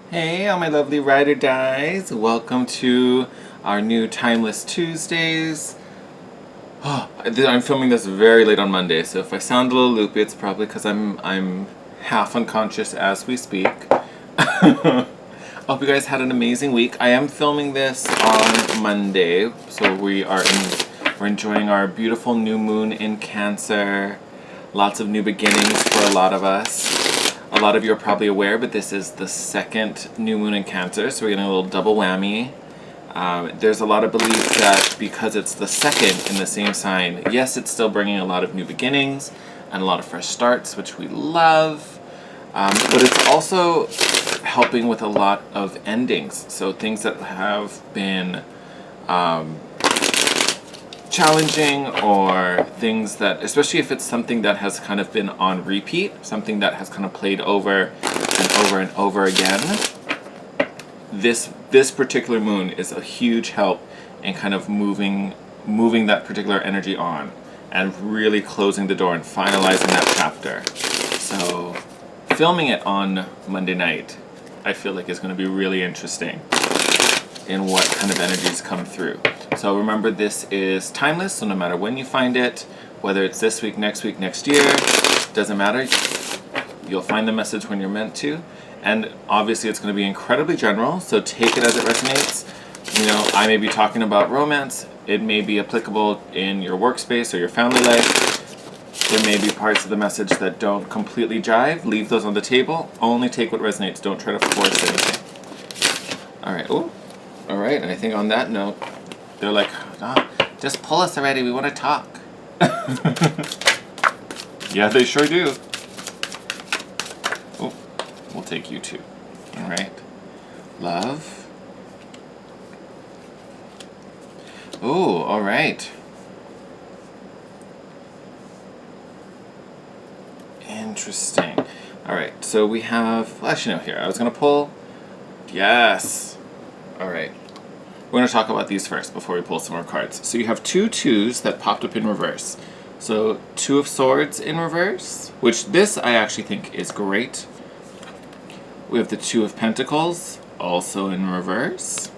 Hey, all my lovely ride or dies. Welcome to our new Timeless Tuesdays. Oh, I'm filming this very late on Monday, so if I sound a little loopy, it's probably because I'm half unconscious as we speak. I hope you guys had an amazing week. I am filming this on Monday, so we're enjoying our beautiful new moon in Cancer. Lots of new beginnings for a lot of us. A lot of you are probably aware, but this is the second new moon in Cancer, so we're getting a little double whammy. There's a lot of belief that because it's the second in the same sign, yes, it's still bringing a lot of new beginnings and a lot of fresh starts, which we love, but it's also helping with a lot of endings. So things that have been challenging, or things that, especially if it's something that has kind of been on repeat, something that has kind of played over and over and over again, this particular moon is a huge help in kind of moving that particular energy on and really closing the door and finalizing that chapter. So filming it on Monday night, I feel like is going to be really interesting in what kind of energies come through. So remember, this is timeless, so no matter when you find it, whether it's this week, next year, doesn't matter. You'll find the message when you're meant to. And obviously it's going to be incredibly general, so take it as it resonates. You know, I may be talking about romance. It may be applicable in your workspace or your family life. There may be parts of the message that don't completely jive. Leave those on the table. Only take what resonates. Don't try to force anything. All right. Oh, all right. And I think on that note, they're like, oh, just pull us already. We want to talk. Yeah, they sure do. Oh, we'll take you too. All right. Love. Oh, all right. Interesting. All right. So we have, well, actually, no, here. I was going to pull. Yes. All right. We're going to talk about these first before we pull some more cards. So you have two twos that popped up in reverse. So Two of Swords in reverse, which this I actually think is great. We have the Two of Pentacles, also in reverse.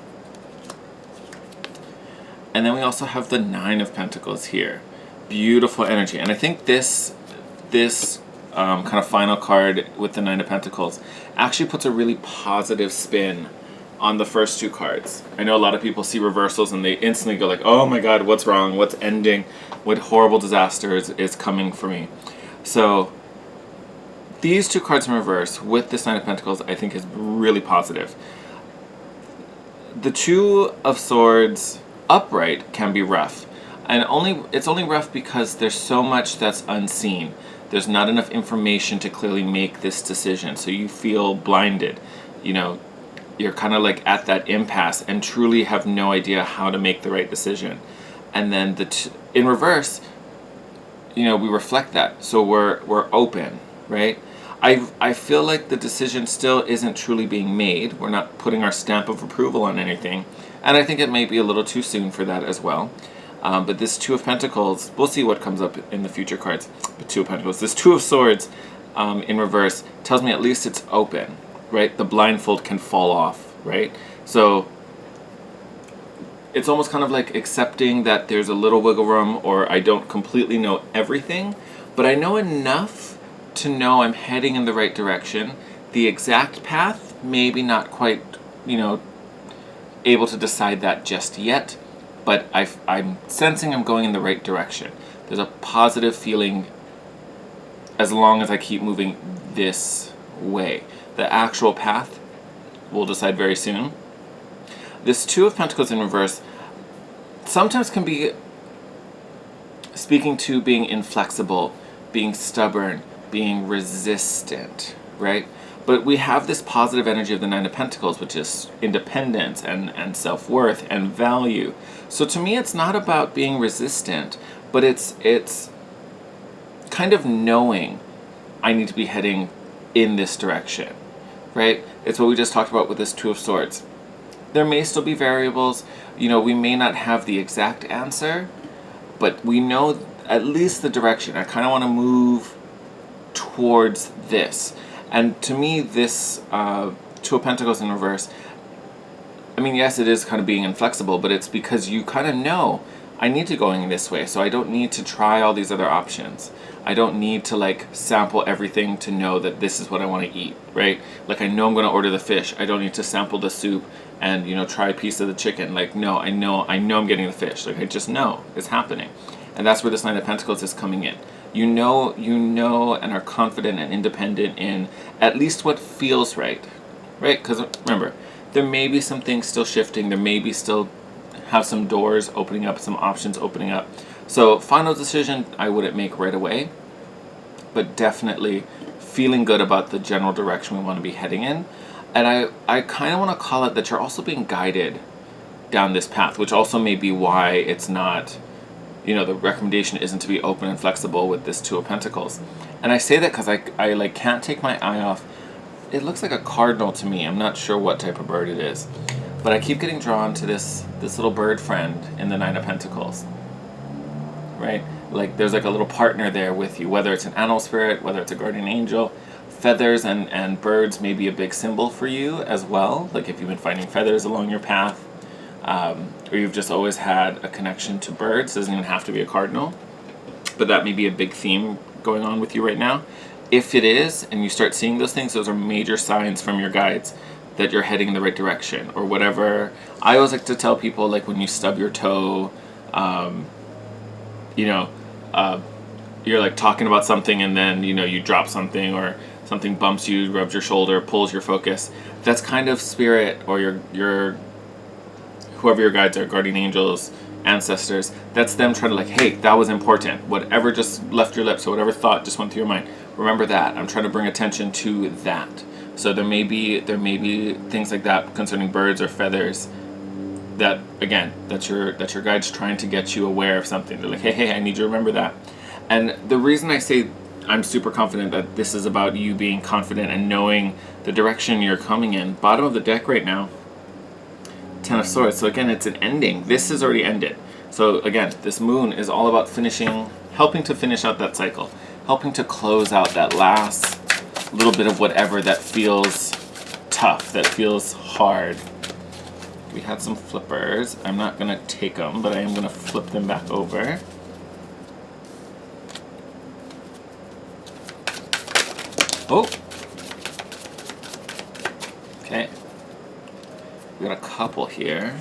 And then we also have the Nine of Pentacles here. Beautiful energy. And I think this kind of final card with the Nine of Pentacles actually puts a really positive spin on the first two cards. I know a lot of people see reversals and they instantly go like, oh my god, what's wrong? What's ending? What horrible disaster is coming for me? So these two cards in reverse with this Nine of Pentacles I think is really positive. The Two of Swords upright can be rough. And it's only rough because there's so much that's unseen. There's not enough information to clearly make this decision. So you feel blinded. You know, you're kind of like at that impasse and truly have no idea how to make the right decision. And then in reverse, you know, we reflect that. So we're open, right? I feel like the decision still isn't truly being made. We're not putting our stamp of approval on anything. And I think it may be a little too soon for that as well. But this Two of Pentacles, we'll see what comes up in the future cards. The Two of Pentacles, this Two of Swords in reverse tells me at least it's open, right? The blindfold can fall off, right? So it's almost kind of like accepting that there's a little wiggle room, or I don't completely know everything, but I know enough to know I'm heading in the right direction. The exact path, maybe not quite, you know, able to decide that just yet, but I'm sensing I'm going in the right direction. There's a positive feeling as long as I keep moving this way. The actual path we'll decide very soon. This Two of Pentacles in reverse sometimes can be speaking to being inflexible, being stubborn, being resistant, right? But we have this positive energy of the Nine of Pentacles, which is independence and self-worth and value. So to me, it's not about being resistant, but it's kind of knowing I need to be heading in this direction, right? It's what we just talked about with this Two of Swords. There may still be variables. You know, we may not have the exact answer, but we know at least the direction. I kind of want to move towards this. And to me, this Two of Pentacles in reverse, I mean, yes, it is kind of being inflexible, but it's because you kind of know, I need to go in this way, so I don't need to try all these other options. I don't need to like sample everything to know that this is what I want to eat, right? Like I know I'm going to order the fish. I don't need to sample the soup and, you know, try a piece of the chicken. Like, no, I know I'm getting the fish. Like I just know it's happening. And that's where this Nine of Pentacles is coming in. You know, and are confident and independent in at least what feels right, right? Because remember, there may be some things still shifting. There may be still have some doors opening up, some options opening up. So final decision I wouldn't make right away, but definitely feeling good about the general direction we want to be heading in. And I kind of want to call it that you're also being guided down this path, which also may be why it's not, you know, the recommendation isn't to be open and flexible with this Two of Pentacles. And I say that because I like can't take my eye off. It looks like a cardinal to me. I'm not sure what type of bird it is. But I keep getting drawn to this little bird friend in the Nine of Pentacles. Right? Like there's like a little partner there with you, whether it's an animal spirit, whether it's a guardian angel. Feathers and birds may be a big symbol for you as well. Like if you've been finding feathers along your path, or you've just always had a connection to birds, doesn't even have to be a cardinal. But that may be a big theme going on with you right now. If it is, and you start seeing those things, those are major signs from your guides that you're heading in the right direction, or whatever. I always like to tell people, like when you stub your toe, you know, you're like talking about something and then, you know, you drop something or something bumps you, rubs your shoulder, pulls your focus. That's kind of spirit or your whoever your guides are, guardian angels, ancestors, that's them trying to like, hey, that was important. Whatever just left your lips or whatever thought just went through your mind, remember that. I'm trying to bring attention to that. So there may be things like that concerning birds or feathers that, again, that's your guides trying to get you aware of something. They're like, hey, I need you to remember that. And the reason I say I'm super confident that this is about you being confident and knowing the direction you're coming in. Bottom of the deck right now, Ten of Swords. So again, it's an ending. This is already ended. So again, this moon is all about finishing, helping to finish out that cycle, helping to close out that last little bit of whatever that feels tough, that feels hard. We had some flippers. I'm not going to take them, but I am going to flip them back over. Oh! Okay. We got a couple here.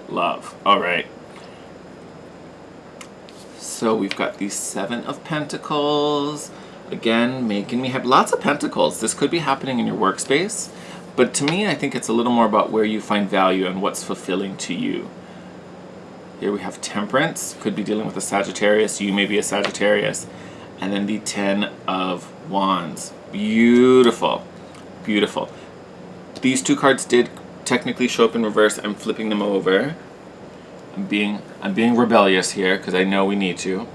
Love. All right. So we've got the Seven of Pentacles. Again, making me have lots of pentacles. This could be happening in your workspace. But to me, I think it's a little more about where you find value and what's fulfilling to you. Here we have Temperance. Could be dealing with a Sagittarius. You may be a Sagittarius. And then the Ten of Wands. Beautiful. Beautiful. These two cards did technically show up in reverse. I'm flipping them over. I'm being rebellious here because I know we need to.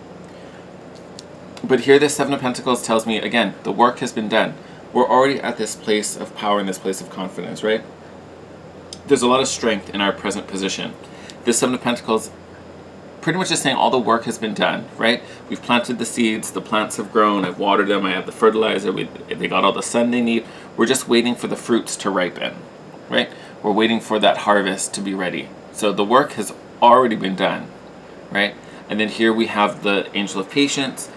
But here the Seven of Pentacles tells me, again, the work has been done. We're already at this place of power and this place of confidence, right? There's a lot of strength in our present position. This Seven of Pentacles pretty much is saying all the work has been done, right? We've planted the seeds, the plants have grown, I've watered them, I have the fertilizer, they got all the sun they need. We're just waiting for the fruits to ripen, right? We're waiting for that harvest to be ready. So the work has already been done, right? And then here we have the Angel of Patience.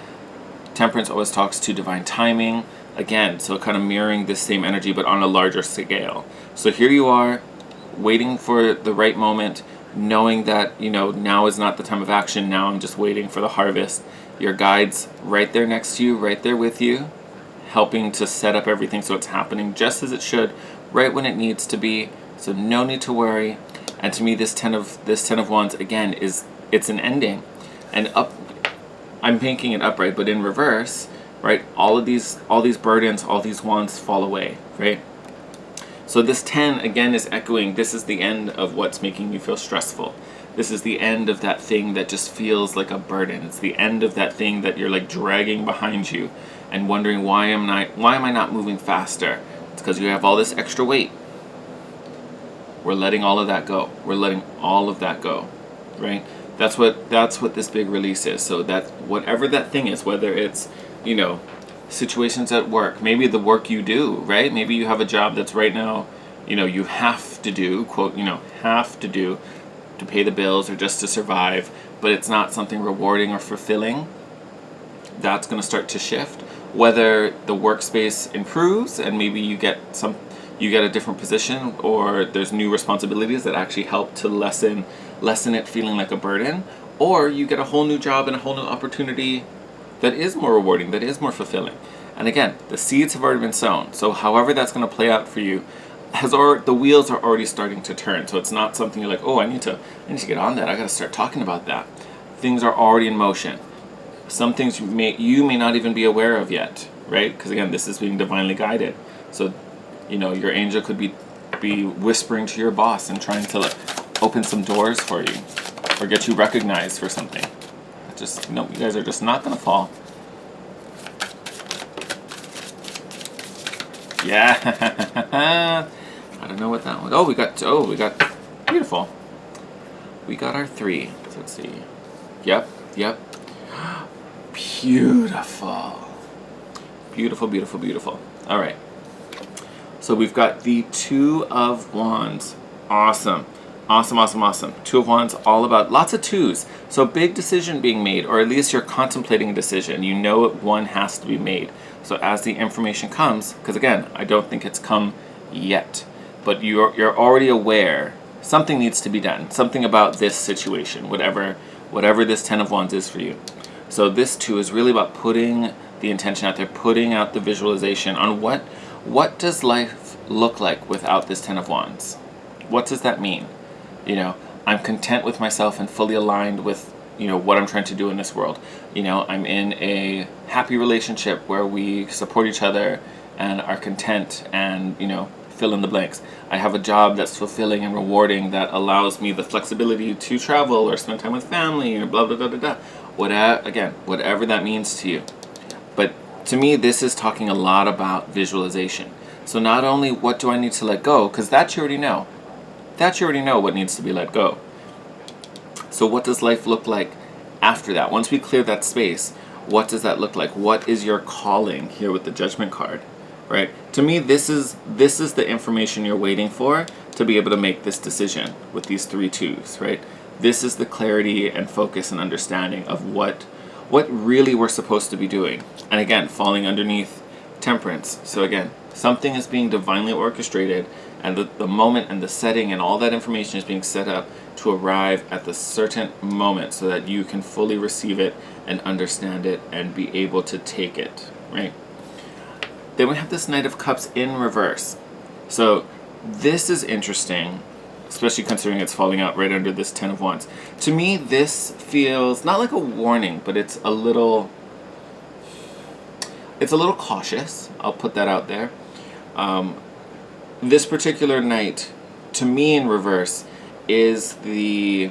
Temperance always talks to divine timing. Again, so kind of mirroring this same energy, but on a larger scale. So here you are, waiting for the right moment, knowing that, you know, now is not the time of action. Now I'm just waiting for the harvest. Your guides right there next to you, right there with you, helping to set up everything so it's happening just as it should, right when it needs to be. So no need to worry. And to me, this Ten of Wands again it's an ending, and up. I'm making it upright, but in reverse, right? All these burdens, all these wands fall away, right? So this 10 again is echoing. This is the end of what's making you feel stressful. This is the end of that thing that just feels like a burden. It's the end of that thing that you're like dragging behind you, and wondering why am I not moving faster? It's because you have all this extra weight. We're letting all of that go. We're letting all of that go, right? That's what this big release is. So that whatever that thing is, whether it's, you know, situations at work, maybe the work you do, right? Maybe you have a job that's right now, you know, you have to do, quote, you know, have to do to pay the bills or just to survive, but it's not something rewarding or fulfilling. That's going to start to shift. Whether the workspace improves and maybe you get a different position, or there's new responsibilities that actually help to lessen it feeling like a burden, or you get a whole new job and a whole new opportunity that is more rewarding, that is more fulfilling. And again, the seeds have already been sown. So however that's going to play out for you, the wheels are already starting to turn. So it's not something you're like, oh, I need to get on that. I got to start talking about that. Things are already in motion. Some things you may not even be aware of yet, right? Because again, this is being divinely guided. So, you know, your angel could be whispering to your boss and trying to like open some doors for you, or get you recognized for something. Just, you know, you guys are just not gonna fall. Yeah. I don't know what that one. We got beautiful. We got our 3. So let's see. Yep. Beautiful. Beautiful, beautiful, beautiful. All right. So we've got the 2 of Wands. Awesome. Awesome. 2 of Wands, all about lots of 2s. So big decision being made, or at least you're contemplating a decision. You know one has to be made. So as the information comes, because again, I don't think it's come yet, but you're already aware something needs to be done. Something about this situation, whatever this 10 of Wands is for you. So this 2 is really about putting the intention out there, putting out the visualization on what does life look like without this 10 of Wands? What does that mean? You know, I'm content with myself and fully aligned with, you know, what I'm trying to do in this world. You know, I'm in a happy relationship where we support each other and are content, and, you know, fill in the blanks. I have a job that's fulfilling and rewarding that allows me the flexibility to travel or spend time with family, or blah, blah, blah, blah, blah. Whatever that means to you. But to me, this is talking a lot about visualization. So not only what do I need to let go, because that you already know. You already know what needs to be let go. So what does life look like after that? Once we clear that space, what does that look like? What is your calling here with the Judgment card, right? To me, this is the information you're waiting for to be able to make this decision with these 3 2s, right? This is the clarity and focus and understanding of what really we're supposed to be doing. And again, falling underneath Temperance. So again, something is being divinely orchestrated, and the moment and the setting and all that information is being set up to arrive at the certain moment so that you can fully receive it and understand it and be able to take it, right? Then we have this Knight of Cups in reverse. So this is interesting, especially considering it's falling out right under this 10 of Wands. To me, this feels not like a warning, but it's a little cautious. I'll put that out there. This particular knight, to me in reverse, is the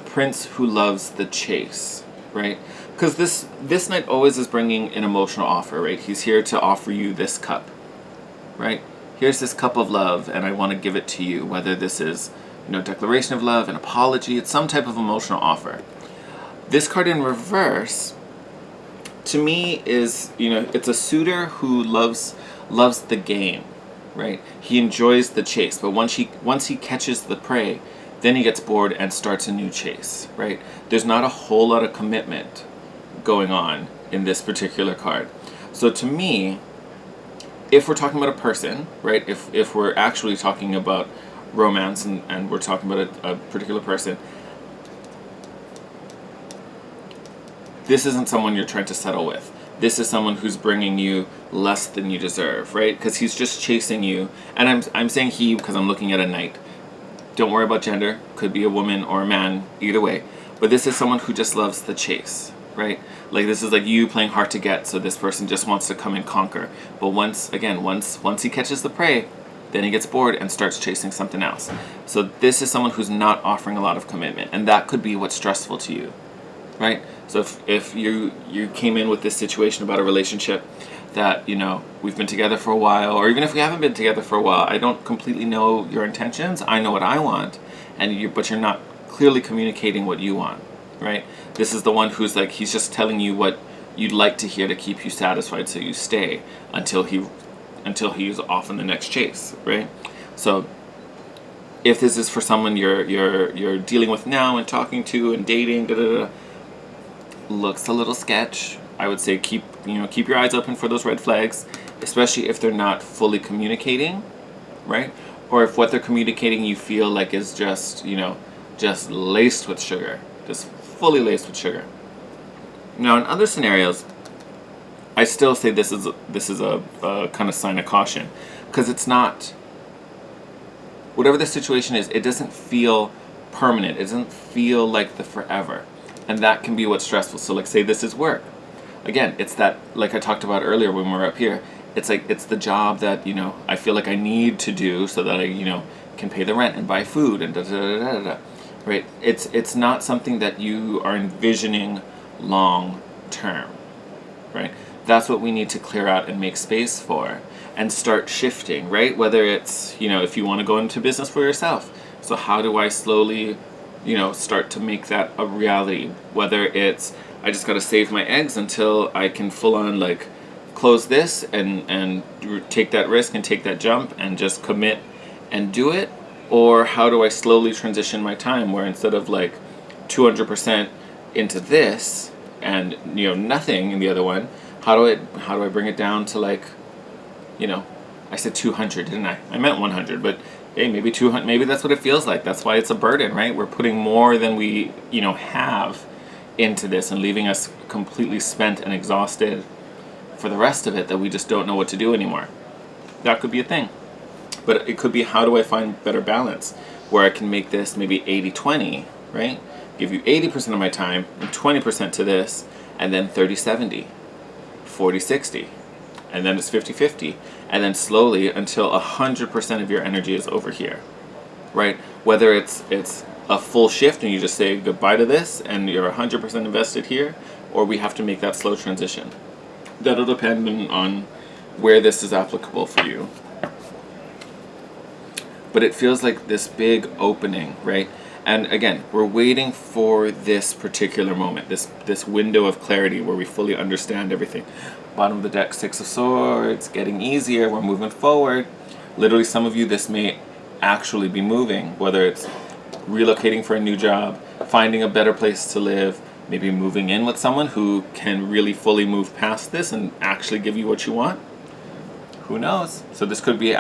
prince who loves the chase, right? Because this knight always is bringing an emotional offer, right? He's here to offer you this cup, right? Here's this cup of love, and I want to give it to you. Whether this is, you know, declaration of love, an apology, it's some type of emotional offer. This card in reverse, to me, is, you know, it's a suitor who loves the game, right? He enjoys the chase, but once he catches the prey, then he gets bored and starts a new chase, right? There's not a whole lot of commitment going on in this particular card. So to me, if we're talking about a person, right? If we're actually talking about romance and we're talking about a particular person, this isn't someone you're trying to settle with. This is someone who's bringing you less than you deserve, right? Because he's just chasing you. And I'm saying he because I'm looking at a knight. Don't worry about gender. Could be a woman or a man, either way. But this is someone who just loves the chase, right? Like, this is like you playing hard to get, so this person just wants to come and conquer. But once he catches the prey, then he gets bored and starts chasing something else. So this is someone who's not offering a lot of commitment, and that could be what's stressful to you, right? So if you came in with this situation about a relationship that, you know, we've been together for a while, or even if we haven't been together for a while, I don't completely know your intentions. I know what I want, but you're not clearly communicating what you want, right? This is the one who's like, he's just telling you what you'd like to hear to keep you satisfied, so you stay until he's off on the next chase, right? So if this is for someone you're dealing with now and talking to and dating, looks a little sketch. I would say keep your eyes open for those red flags, especially if they're not fully communicating, right? Or if what they're communicating you feel like is just laced with sugar, just fully laced with sugar. Now, in other scenarios, I still say this is a kind of sign of caution, because it's not, whatever the situation is, it doesn't feel permanent. It doesn't feel like the forever, and that can be what's stressful. So, like, say this is work. Again, it's that, like I talked about earlier when we were up here. It's like it's the job that I feel like I need to do so that I can pay the rent and buy food and right? It's not something that you are envisioning long term, right? That's what we need to clear out and make space for and start shifting, right? Whether it's, if you want to go into business for yourself. So how do I slowly, start to make that a reality? Whether it's, I just got to save my eggs until I can full on like close this and take that risk and take that jump and just commit and do it. Or how do I slowly transition my time where instead of like 200% into this and nothing in the other one, how do I bring it down to like, I said 200, didn't I? I meant 100, but hey, maybe 200, maybe that's what it feels like. That's why it's a burden, right? We're putting more than we have into this and leaving us completely spent and exhausted for the rest of it, that we just don't know what to do anymore. That could be a thing. But it could be, how do I find better balance where I can make this maybe 80-20, right? Give you 80% of my time and 20% to this, and then 30-70, 40-60, and then it's 50-50, and then slowly until 100% of your energy is over here, right? Whether it's a full shift and you just say goodbye to this and you're 100% invested here, or we have to make that slow transition. That'll depend on where this is applicable for you. But it feels like this big opening, right? And again, we're waiting for this particular moment, this window of clarity where we fully understand everything. Bottom of the deck, Six of Swords, getting easier, we're moving forward. Literally, some of you, this may actually be moving, whether it's relocating for a new job, finding a better place to live, maybe moving in with someone who can really fully move past this and actually give you what you want. Who knows? So this could be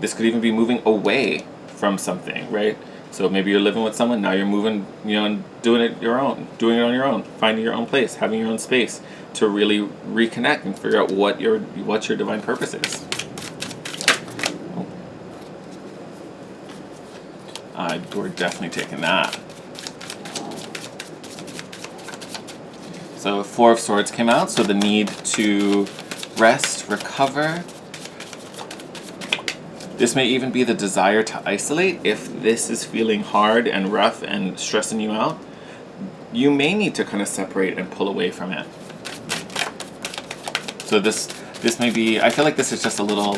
this could even be moving away from something, right? So maybe you're living with someone, now you're moving, and doing it on your own, finding your own place, having your own space to really reconnect and figure out what your divine purpose is. We're definitely taking that. So 4 of Swords came out, so the need to rest, recover. This may even be the desire to isolate. If this is feeling hard and rough and stressing you out, you may need to kind of separate and pull away from it. So this may be, I feel like this is just a little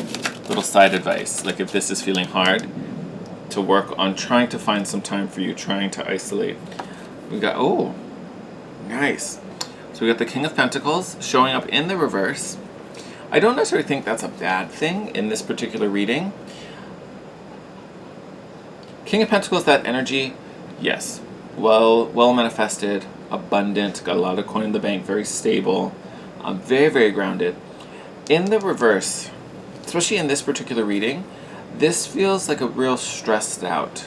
side advice. Like if this is feeling hard, to work on trying to find some time for you, trying to isolate. We got, oh, nice. So we got the King of Pentacles showing up in the reverse. I don't necessarily think that's a bad thing in this particular reading. King of Pentacles, that energy, yes, well manifested, abundant, got a lot of coin in the bank, very stable, very, very grounded. In the reverse, especially in this particular reading, this feels like a real stressed out.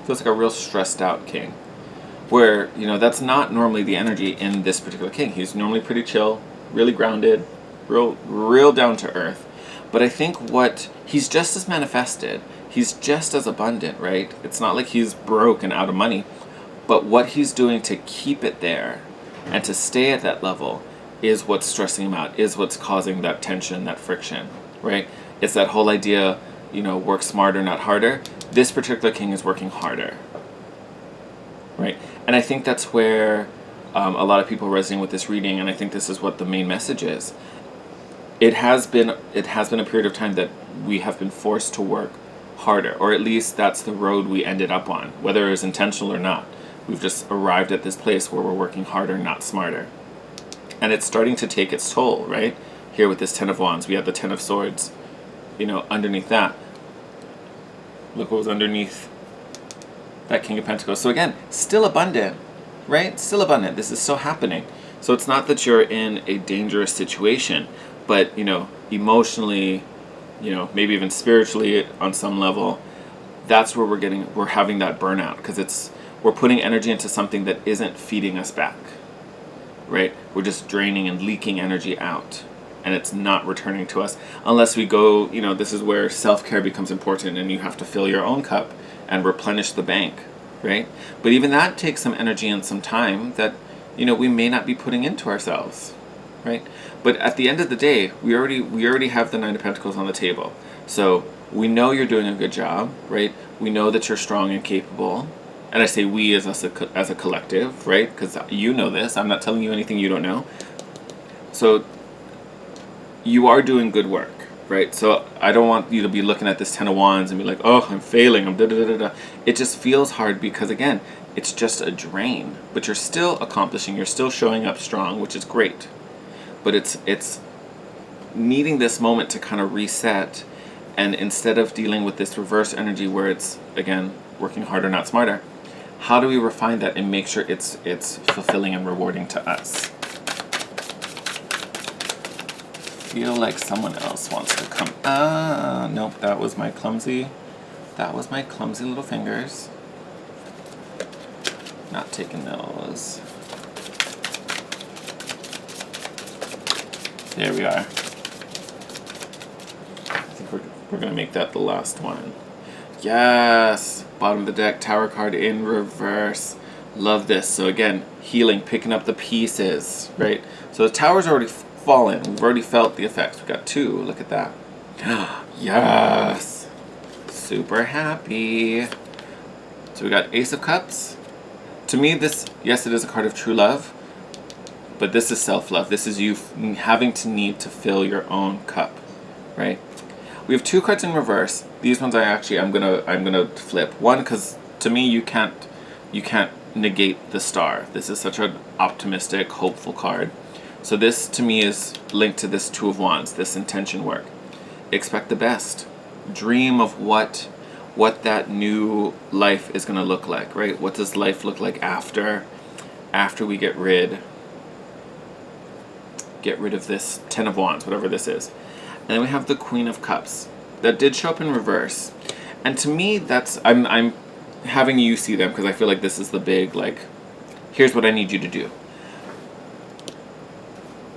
Feels like a real stressed out king. Where, that's not normally the energy in this particular king. He's normally pretty chill, really grounded, real down to earth. But I think he's just as manifested. He's just as abundant, right? It's not like he's broke and out of money. But what he's doing to keep it there and to stay at that level is what's stressing him out, is what's causing that tension, that friction, right? It's that whole idea, work smarter, not harder. This particular king is working harder, right? And I think that's where a lot of people resonate with this reading, and I think this is what the main message is. It has been a period of time that we have been forced to work harder, or at least that's the road we ended up on, whether it was intentional or not. We've just arrived at this place where we're working harder, not smarter. And it's starting to take its toll, right? Here with this Ten of Wands, we have the Ten of Swords, underneath that. Look what was underneath that King of Pentacles. So again, still abundant, right? Still abundant. This is still happening. So it's not that you're in a dangerous situation, but, emotionally, maybe even spiritually on some level, that's where we're having that burnout, because we're putting energy into something that isn't feeding us back, right? We're just draining and leaking energy out, and it's not returning to us unless we go, this is where self-care becomes important, and you have to fill your own cup and replenish the bank, right? But even that takes some energy and some time that, we may not be putting into ourselves, right? But at the end of the day, we already have the Nine of Pentacles on the table. So we know you're doing a good job, right? We know that you're strong and capable. And I say we as a collective, right? Because you know this. I'm not telling you anything you don't know. So you are doing good work, right? So I don't want you to be looking at this Ten of Wands and be like, oh, I'm failing. I'm da-da-da-da-da. It just feels hard because, again, it's just a drain. But you're still accomplishing. You're still showing up strong, which is great. But it's needing this moment to kind of reset, and instead of dealing with this reverse energy where it's, again, working harder, not smarter, how do we refine that and make sure it's fulfilling and rewarding to us? Feel like someone else wants to come. Nope, that was my clumsy little fingers. Not taking those. There we are. I think we're going to make that the last one. Yes! Bottom of the deck, Tower card in reverse. Love this. So again, healing, picking up the pieces, right? So the Tower's already fallen. We've already felt the effects. We've got 2. Look at that. Yes! Super happy. So we got Ace of Cups. To me, this, yes, it is a card of true love. But this is self-love. This is you having to need to fill your own cup, right? We have 2 cards in reverse. These ones I'm gonna flip. One, because to me you can't negate the Star. This is such an optimistic, hopeful card. So this to me is linked to this Two of Wands, this intention work. Expect the best. Dream of what that new life is gonna look like, right? What does life look like after we get rid of this Ten of Wands, whatever this is. And then we have the Queen of Cups. That did show up in reverse. And to me, that's, I'm having you see them because I feel like this is the big, like, here's what I need you to do.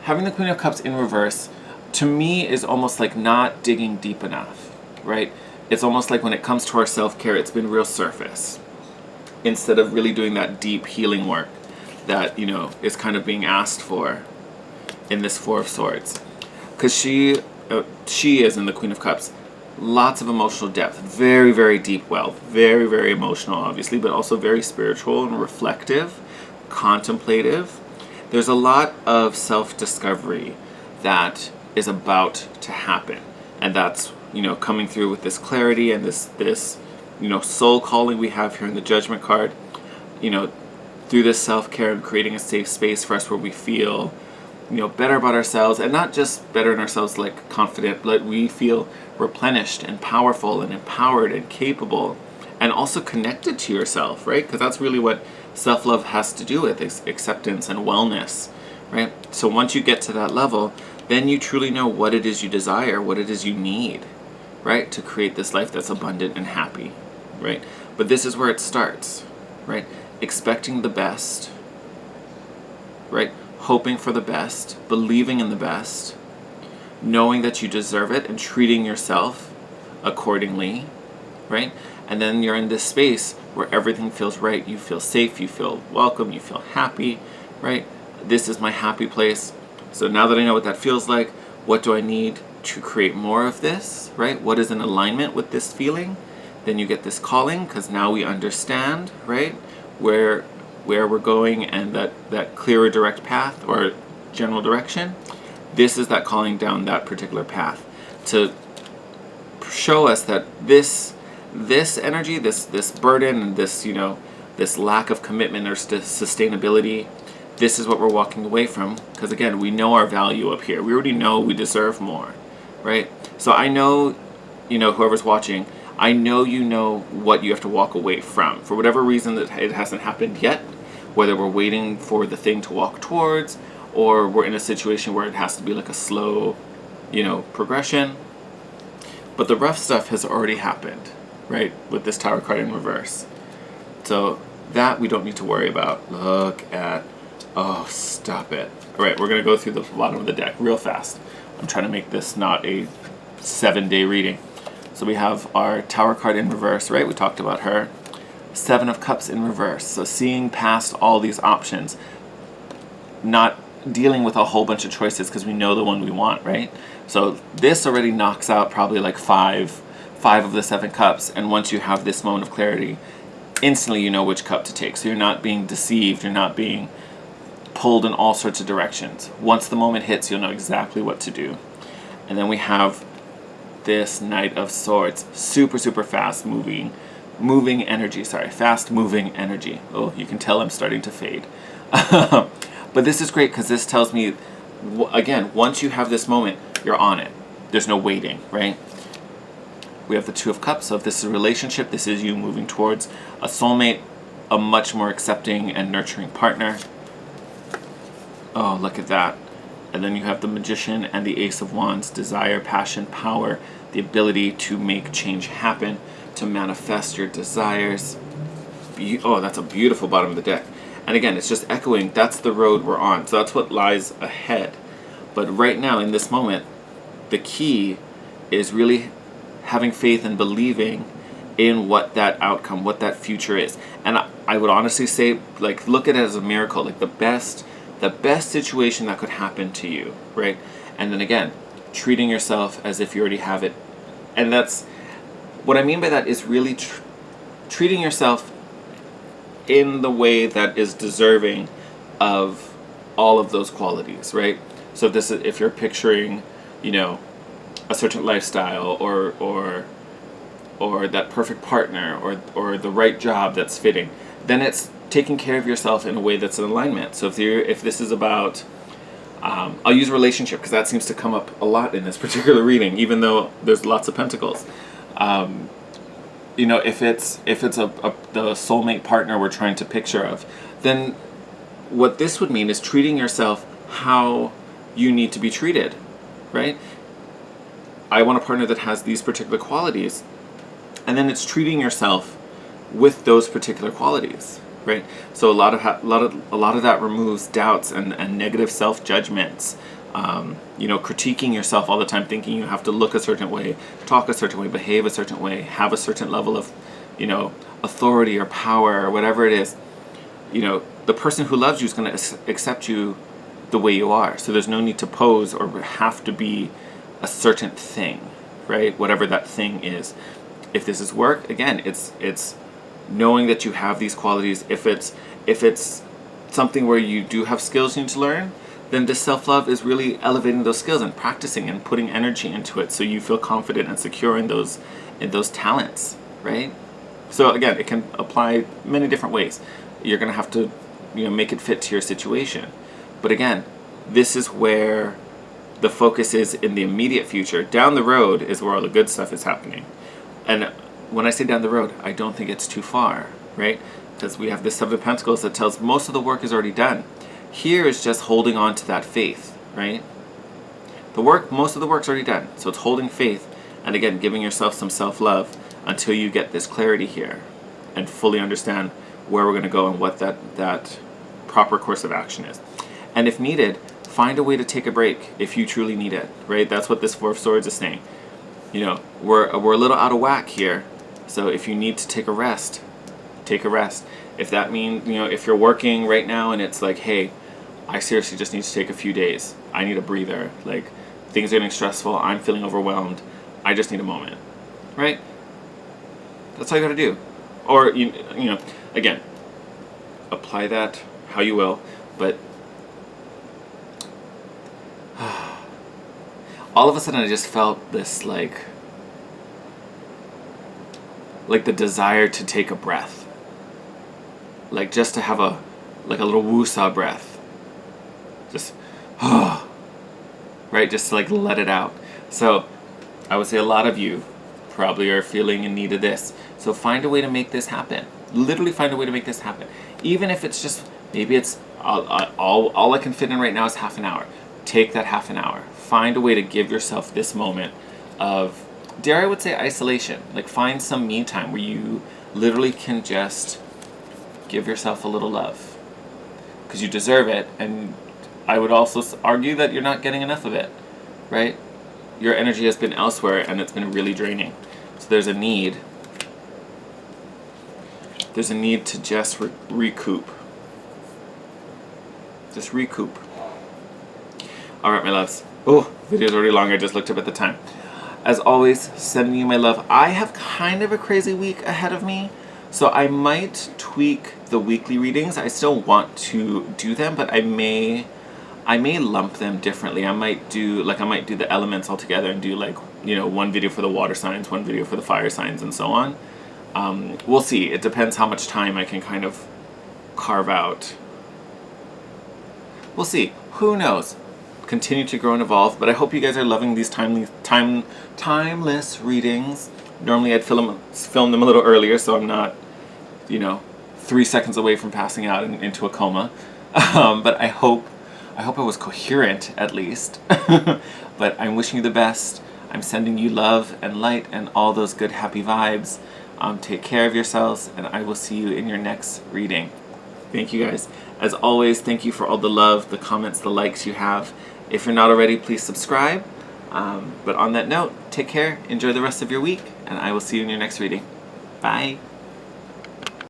Having the Queen of Cups in reverse, to me, is almost like not digging deep enough, right? It's almost like when it comes to our self-care, it's been real surface. Instead of really doing that deep healing work that, is kind of being asked for in this Four of Swords, because she is in the Queen of Cups. Lots of emotional depth, very, very deep well, very, very emotional, obviously, but also very spiritual and reflective, contemplative. There's a lot of self-discovery that is about to happen, and that's coming through with this clarity and this soul calling we have here in the Judgment card. Through this self-care and creating a safe space for us where we feel better about ourselves, and not just better in ourselves like confident, but we feel replenished and powerful and empowered and capable and also connected to yourself, right? Because that's really what self-love has to do with, is acceptance and wellness, right? So once you get to that level, then you truly know what it is you desire, what it is you need, right? To create this life that's abundant and happy, right? But this is where it starts, right? Expecting the best, right? Hoping for the best, believing in the best, knowing that you deserve it and treating yourself accordingly, right? And then you're in this space where everything feels right. You feel safe, you feel welcome, you feel happy, right? This is my happy place. So now that I know what that feels like, what do I need to create more of this, right? What is in alignment with this feeling? Then you get this calling, because now we understand, right, where we're going and that clearer direct path or general direction. This is that calling down that particular path to show us that this this energy, this burden, and this, this lack of commitment or sustainability, this is what we're walking away from. Because again, we know our value up here. We already know we deserve more, right? So I know, whoever's watching, I know you know what you have to walk away from. For whatever reason that it hasn't happened yet, whether we're waiting for the thing to walk towards, or we're in a situation where it has to be like a slow, progression. But the rough stuff has already happened, right? With this Tower card in reverse. So that we don't need to worry about. Look at, oh, stop it. All right, we're going to go through the bottom of the deck real fast. I'm trying to make this not a 7-day reading. So we have our Tower card in reverse, right? We talked about her. 7 of Cups in reverse. So seeing past all these options, not dealing with a whole bunch of choices because we know the one we want, right? So this already knocks out probably like five of the 7 cups. And once you have this moment of clarity, instantly you know which cup to take. So you're not being deceived. You're not being pulled in all sorts of directions. Once the moment hits, you'll know exactly what to do. And then we have this Knight of Swords. Super, super fast moving energy. Fast moving energy. Oh, you can tell I'm starting to fade. But this is great because this tells me, again, once you have this moment, you're on it. There's no waiting, right? We have the 2 of Cups. So if this is a relationship, this is you moving towards a soulmate, a much more accepting and nurturing partner. Oh, look at that. And then you have the Magician and the Ace of Wands. Desire, passion, power, the ability to make change happen, to manifest your desires. Oh, that's a beautiful bottom of the deck. And again, it's just echoing, that's the road we're on. So that's what lies ahead. But right now, in this moment, the key is really having faith and believing in what that outcome, what that future is. And I would honestly say, like, look at it as a miracle, like the best situation that could happen to you, right? And then again, treating yourself as if you already have it. And that's, what I mean by that is really treating yourself in the way that is deserving of all of those qualities, right? So if you're picturing, a certain lifestyle or that perfect partner or the right job that's fitting, then it's taking care of yourself in a way that's in alignment. So if this is about, I'll use relationship because that seems to come up a lot in this particular reading, even though there's lots of pentacles. If it's the soulmate partner we're trying to picture of, then what this would mean is treating yourself how you need to be treated, right? I want a partner that has these particular qualities, and then it's treating yourself with those particular qualities, right? So a lot of that removes doubts and negative self-judgments. Critiquing yourself all the time, thinking you have to look a certain way, talk a certain way, behave a certain way, have a certain level of, authority or power or whatever it is. The person who loves you is going to accept you the way you are. So there's no need to pose or have to be a certain thing, right? Whatever that thing is. If this is work, again, it's knowing that you have these qualities. If it's something where you do have skills you need to learn, then this self-love is really elevating those skills and practicing and putting energy into it so you feel confident and secure in those talents, right? So again, it can apply many different ways. You're going to have to make it fit to your situation. But again, this is where the focus is in the immediate future. Down the road is where all the good stuff is happening. And when I say down the road, I don't think it's too far, right? Because we have this 7 of Pentacles that tells most of the work is already done. Here is just holding on to that faith, right? Most of the work's already done. So it's holding faith and again, giving yourself some self-love until you get this clarity here and fully understand where we're going to go and what that proper course of action is. And if needed, find a way to take a break if you truly need it, right? That's what this 4 of Swords is saying. We're a little out of whack here. So if you need to take a rest, take a rest. If that means, if you're working right now and it's like, hey, I seriously just need to take a few days. I need a breather. Like, things are getting stressful. I'm feeling overwhelmed. I just need a moment, right? That's all you got to do. Or, again, apply that how you will. But all of a sudden I just felt this, like, like the desire to take a breath. Like just to have a little woo-saw breath. Just, right? Just to like let it out. So I would say a lot of you probably are feeling in need of this. So find a way to make this happen. Literally find a way to make this happen. Even if it's just, maybe it's all I can fit in right now is half an hour. Take that half an hour. Find a way to give yourself this moment of, dare I would say, isolation. Like find some me time where you literally can just give yourself a little love. Because you deserve it, and I would also argue that you're not getting enough of it, right? Your energy has been elsewhere and it's been really draining. So there's a need. There's a need to just recoup. Just recoup. Alright, my loves. Oh, video's already long. I just looked up at the time. As always, sending you my love. I have kind of a crazy week ahead of me, so I might tweak the weekly readings. I still want to do them, but I may lump them differently. I might do the elements all together and do like, you know, one video for the water signs, one video for the fire signs, and so on. We'll see. It depends how much time I can kind of carve out. We'll see. Who knows? Continue to grow and evolve, but I hope you guys are loving these timeless readings. Normally I'd film them a little earlier, so I'm not, you know, 3 seconds away from passing out into a coma. But I hope I was coherent at least. But I'm wishing you the best. I'm sending you love and light and all those good happy vibes. Take care of yourselves, and I will see you in your next reading. Thank you guys. As always, thank you for all the love, the comments, the likes you have. If you're not already, please subscribe. But on that note, take care, enjoy the rest of your week, and I will see you in your next reading. Bye.